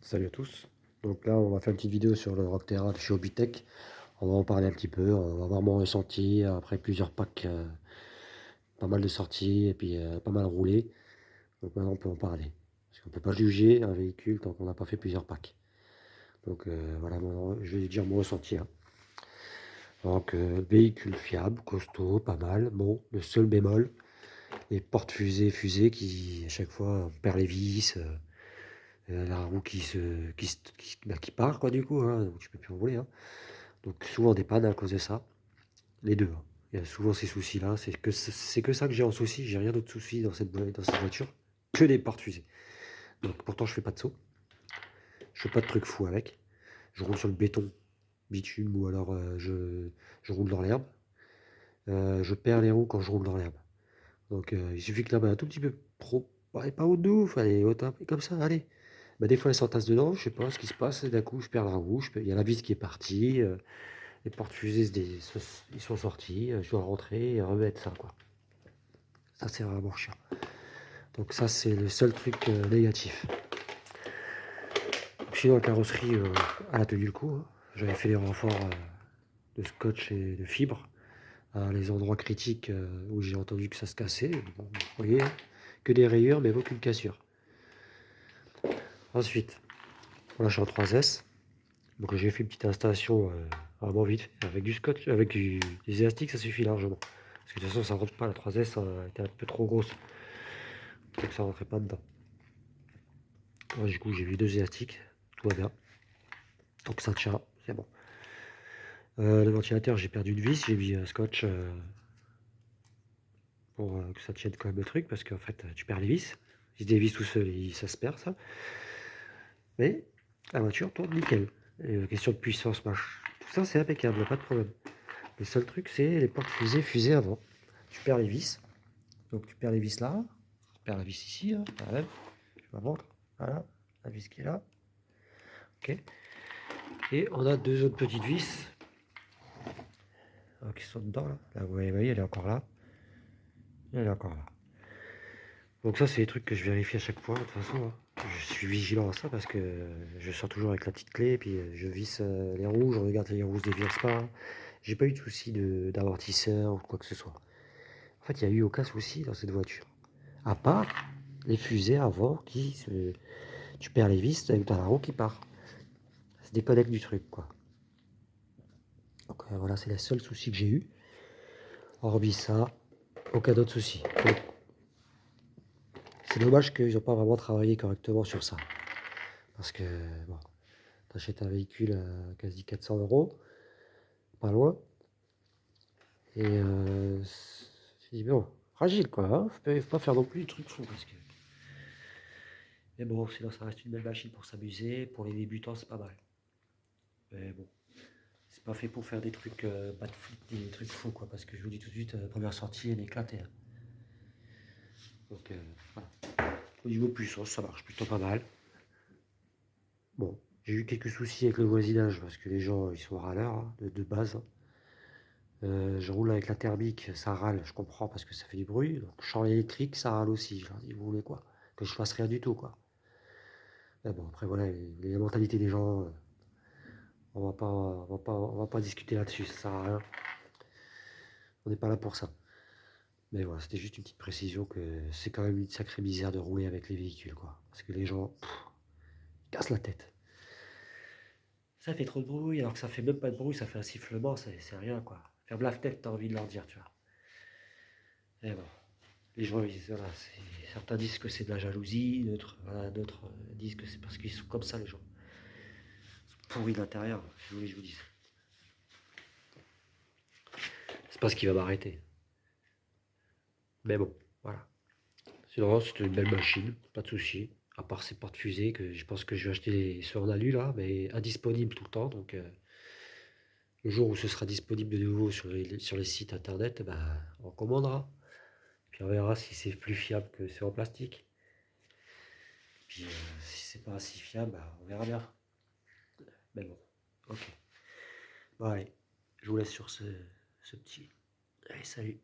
Salut à tous. Donc là, on va faire une petite vidéo sur le Rockterra de chez Hobbytech. On va en parler un petit peu, on va voir mon ressenti après plusieurs packs, pas mal de sorties et puis pas mal roulé. Donc maintenant, on peut en parler. Parce qu'on peut pas juger un véhicule tant qu'on n'a pas fait plusieurs packs. Donc voilà, je vais dire mon ressenti, hein. Donc véhicule fiable, costaud, pas mal. Bon, le seul bémol, les portes fusées qui à chaque fois on perd les vis. La roue qui part quoi du coup, hein, donc tu peux plus rouler, hein. Donc souvent des pannes à cause de ça, les deux, hein. Il y a souvent ces soucis-là, c'est que ça que j'ai en souci, j'ai rien d'autre souci dans cette voiture, que des portes fusées. Donc pourtant je fais pas de saut, je fais pas de trucs fous avec, je roule sur le béton, bitume ou alors je roule dans l'herbe. Je perds les roues quand je roule dans l'herbe. Donc il suffit que l'herbe est un tout petit peu trop, ouais, pas haute de ouf, elle est haute un peu comme ça, allez. Bah, des fois elle s'entasse dedans, je sais pas ce qui se passe, et d'un coup je perds la roue, il y a la vis qui est partie, les portes fusées ils sont sortis, je dois rentrer et remettre ça quoi. Ça c'est vraiment chiant. Donc ça c'est le seul truc négatif. Sinon la carrosserie, elle a tenu le coup, hein. J'avais fait les renforts de scotch et de fibre à les endroits critiques où j'ai entendu que ça se cassait. Bon, vous voyez, que des rayures mais aucune cassure. Ensuite, là je suis en 3S. Donc j'ai fait une petite installation vraiment vite fait, avec du scotch, avec des élastiques, ça suffit largement. Parce que de toute façon ça rentre pas, la 3S était un peu trop grosse. Donc ça rentrait pas dedans. Moi, du coup j'ai vu deux élastiques, tout va bien. Donc ça tient, c'est bon. Le ventilateur j'ai perdu une vis, j'ai mis un scotch pour que ça tienne quand même le truc, parce qu'en fait tu perds les vis. Il se dévisse tout seul et ça se perd ça. Mais la voiture tourne nickel. Et, question de puissance, tout ça c'est impeccable, pas de problème. Le seul truc c'est les portes fusées avant. Tu perds les vis. Donc tu perds les vis là, tu perds la vis ici, hein, voilà. Je vous la montre, voilà, la vis qui est là, ok. Et on a deux autres petites vis qui sont dedans là. Là vous voyez, elle est encore là, elle est encore là. Donc ça c'est les trucs que je vérifie à chaque fois, de toute façon, hein. Je suis vigilant à ça parce que je sors toujours avec la petite clé, et puis je visse les roues, je regarde les roues ne dévissent pas. J'ai pas eu de souci d'amortisseur ou quoi que ce soit. En fait, il n'y a eu aucun souci dans cette voiture. À part les fusées avant tu perds les vis, t'as la roue qui part. Ça se déconnecte du truc, quoi. Donc voilà, c'est le seul souci que j'ai eu. Hormis ça, aucun autre souci. C'est dommage qu'ils n'ont pas vraiment travaillé correctement sur ça. Parce que, bon, t'achètes un véhicule à quasi 400 euros, pas loin. Et c'est bon, fragile, quoi, hein. Faut pas faire non plus du truc fou. Parce que... Mais bon, sinon ça reste une belle machine pour s'amuser. Pour les débutants, c'est pas mal. Mais bon, c'est pas fait pour faire des trucs pas de flip, des trucs fous, quoi. Parce que je vous dis tout de suite, première sortie, elle est éclatée, hein. Donc voilà. Au niveau puissance, ça marche plutôt pas mal. Bon, j'ai eu quelques soucis avec le voisinage parce que les gens ils sont râleurs, hein, de base, hein. Je roule avec la thermique, ça râle, je comprends parce que ça fait du bruit. Donc champ électrique, ça râle aussi. Je leur dis, vous voulez quoi? Que je fasse rien du tout, quoi. Mais bon, après voilà, les mentalités des gens, on va pas discuter là-dessus, ça sert à rien. On n'est pas là pour ça. Mais voilà, c'était juste une petite précision que c'est quand même une sacrée misère de rouler avec les véhicules, quoi. Parce que les gens ils cassent la tête. Ça fait trop de bruit, alors que ça fait même pas de bruit, ça fait un sifflement, c'est rien, quoi. Ferme la fenêtre, t'as envie de leur dire, tu vois. Et bon, les gens, voilà, certains disent que c'est de la jalousie, d'autres disent que c'est parce qu'ils sont comme ça, les gens. Ils sont pourris de l'intérieur, si vous voulez que je vous dise. C'est pas ce qui va m'arrêter. Mais bon, voilà. Sinon, c'est une belle machine, pas de souci. À part ces portes fusées que je pense que je vais acheter ceux en alu là, mais indisponibles tout le temps. Donc le jour où ce sera disponible de nouveau sur les sites internet, ben, on commandera. Puis on verra si c'est plus fiable que c'est en plastique. Puis si c'est pas si fiable, ben, on verra bien. Mais bon, ok. Bon, allez, je vous laisse sur ce petit. Allez, salut.